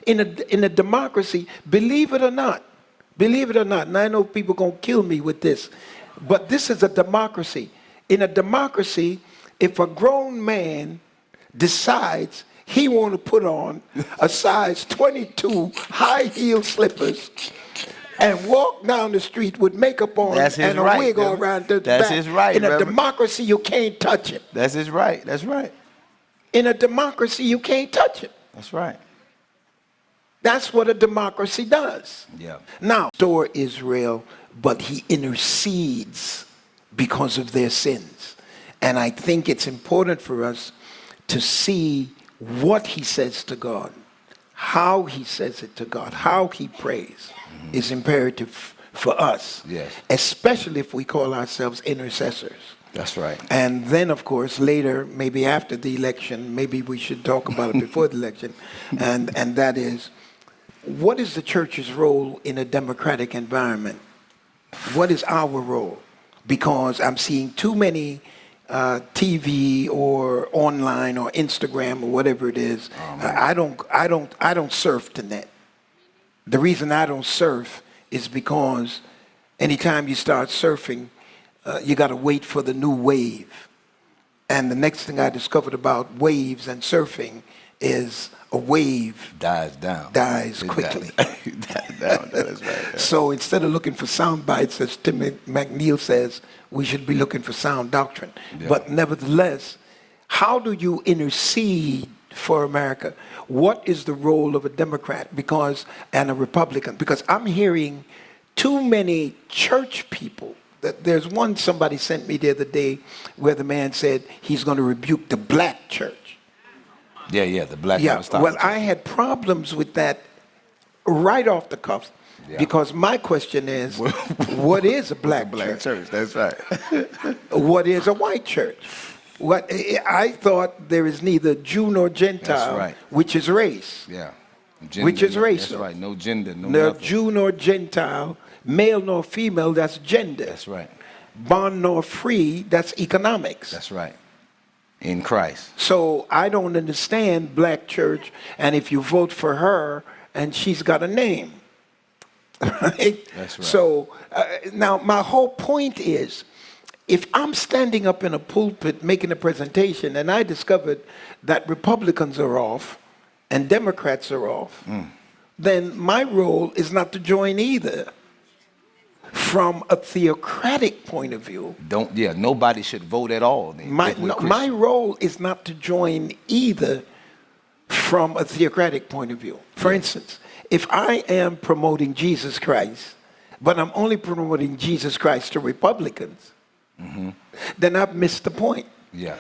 in a democracy, believe it or not, and I know people going to kill me with this, but this is a democracy. In a democracy, if a grown man decides he want to put on a size 22 high-heel slippers and walk down the street with makeup on and a wig all around the back. His right. In a democracy, you can't touch him. That's his right. That's right. In a democracy, you can't touch him. That's right. That's what a democracy does. Yeah. Now, restore Israel, but he intercedes because of their sins. And I think it's important for us to see what he says to God, how he says it to God, how he prays is imperative for us. Yes. Especially if we call ourselves intercessors. That's right. And then, of course, later, maybe after the election, maybe we should talk about it before the election, and that is, what is the church's role in a democratic environment? What is our role? Because I'm seeing too many TV or online or Instagram or whatever it is. I don't surf the net. The reason I don't surf is because anytime you start surfing, you got to wait for the new wave. And the next thing I discovered about waves and surfing is a wave dies quickly. That is right. So instead of looking for sound bites, as Tim McNeil says, we should be looking for sound doctrine. Yeah. But nevertheless, how do you intercede for America? What is the role of a Democrat and a Republican? Because I'm hearing too many church people. There's one somebody sent me the other day where the man said he's going to rebuke the black church. Yeah, the black. Yeah, well, I had problems with that right off the cuff because my question is, what is a black church? That's right. What is a white church? What I thought there is neither Jew nor Gentile, right. Which is race. Yeah, gender, which is race. That's right. No gender, no nothing. Jew nor Gentile, male nor female. That's gender. That's right. Bond nor free. That's economics. That's right. In Christ. So I don't understand black church, and if you vote for her, and she's got a name, right? That's right. So now my whole point is, if I'm standing up in a pulpit making a presentation, and I discovered that Republicans are off and Democrats are off, then my role is not to join either. From a theocratic point of view, nobody should vote at all. My role is not to join either from a theocratic point of view. For instance, if I am promoting Jesus Christ, but I'm only promoting Jesus Christ to Republicans, then I've missed the point. Yeah.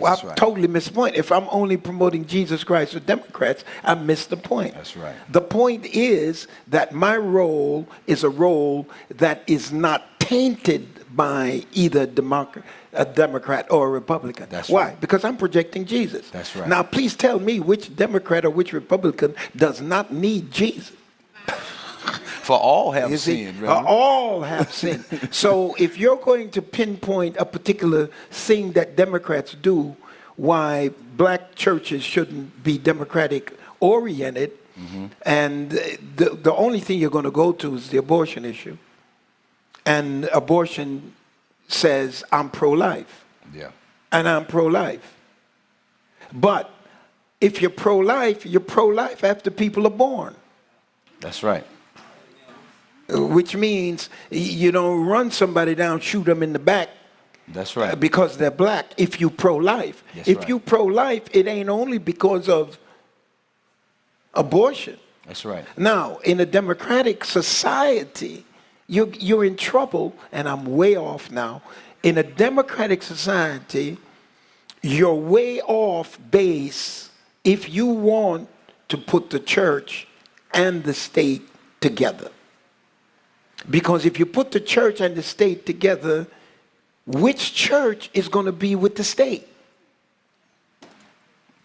I've totally missed the point. If I'm only promoting Jesus Christ to Democrats, I missed the point. That's right. The point is that my role is a role that is not tainted by either a Democrat or a Republican. That's Why? right. Because I'm projecting Jesus. That's right. Now, please tell me which Democrat or which Republican does not need Jesus. For all have sinned. All have sinned. So if you're going to pinpoint a particular thing that Democrats do, why black churches shouldn't be Democratic oriented, and the only thing you're going to go to is the abortion issue. And abortion says, I'm pro-life. Yeah. And I'm pro-life. But if you're pro-life after people are born. That's right. Which means you don't run somebody down, shoot them in the back. That's right. Because they're black. If you pro-life, you pro-life, it ain't only because of abortion. That's right. Now, in a democratic society, you're in trouble, and I'm way off now. In a democratic society, you're way off base if you want to put the church and the state together. Because if you put the church and the state together, which church is going to be with the state?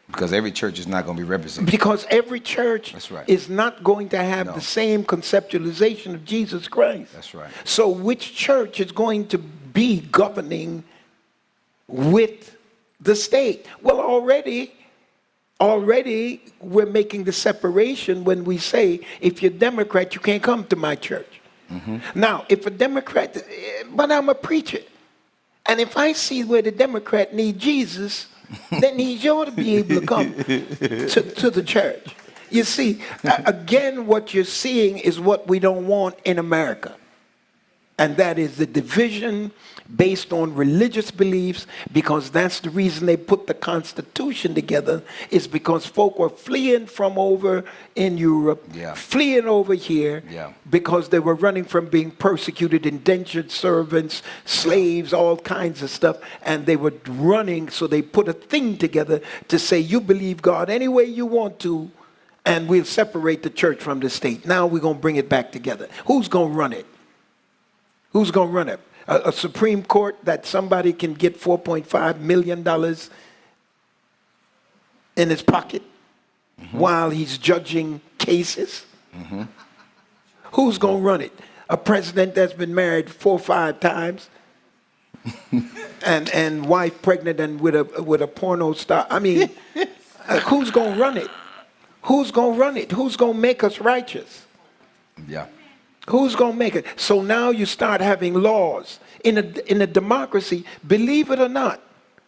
Because every church is not going to be represented. Because every church is not going to have the same conceptualization of Jesus Christ. That's right. So which church is going to be governing with the state? Well, already already we're making the separation when we say, if you're Democrat, you can't come to my church. Now, if a Democrat, but I'm a preacher, and if I see where the Democrat need Jesus, then he ought to be able to come to the church. You see, again, what you're seeing is what we don't want in America. And that is the division based on religious beliefs, because that's the reason they put the Constitution together, is because folk were fleeing from over in Europe, fleeing over here, because they were running from being persecuted, indentured servants, slaves, all kinds of stuff, and they were running, so they put a thing together to say, you believe God any way you want to, and we'll separate the church from the state. Now we're going to bring it back together. Who's going to run it? Who's going to run it? A Supreme Court that somebody can get $4.5 million in his pocket while he's judging cases? Who's going to run it? A president that's been married 4 or 5 times and wife pregnant and with a porno star? I mean, who's going to run it? Who's going to run it? Who's going to make us righteous? Yeah. Who's going to make it? So now you start having laws. In a democracy, believe it or not,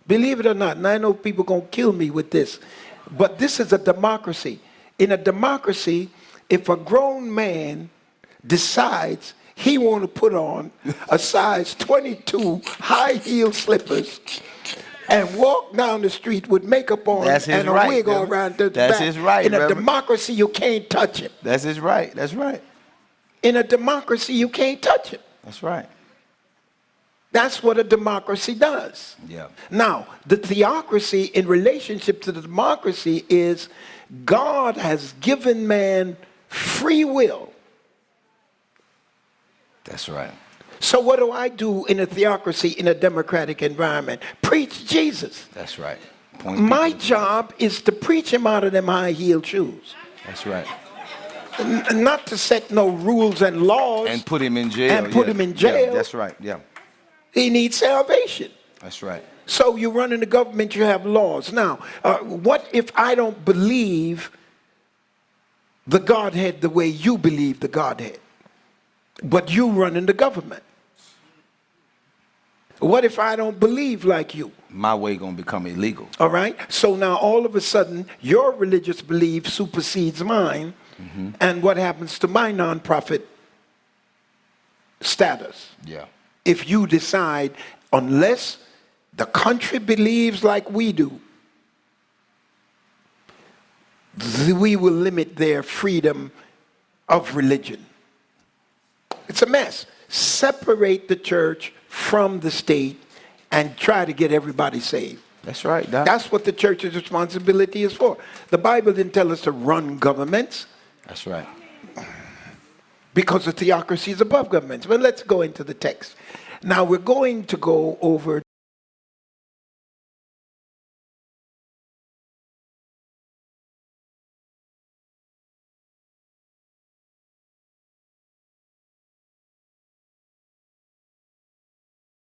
and I know people are going to kill me with this, but this is a democracy. In a democracy, if a grown man decides he want to put on a size 22 high-heel slippers and walk down the street with makeup on and a wig on around the back, his right. In a democracy, you can't touch him. That's his right. That's right. In a democracy, you can't touch him. That's right. That's what a democracy does. Yeah. Now, the theocracy in relationship to the democracy is God has given man free will. That's right. So what do I do in a theocracy, in a democratic environment? Preach Jesus. That's right. My job is to preach him out of them high-heeled shoes. That's right. Not to set no rules and laws. And put him in jail. And put him in jail. Yeah, that's right. Yeah. He needs salvation. That's right. So you run in the government, you have laws. Now, what if I don't believe the Godhead the way you believe the Godhead, but you run in the government? What if I don't believe like you? My way going to become illegal. All right? So now all of a sudden, your religious belief supersedes mine. And what happens to my nonprofit status? Yeah. If you decide, unless the country believes like we do, we will limit their freedom of religion. It's a mess. Separate the church from the state and try to get everybody saved. That's right, Doc. That's what the church's responsibility is for. The Bible didn't tell us to run governments. That's right. Because the theocracy is above governments. But let's go into the text. Now we're going to go over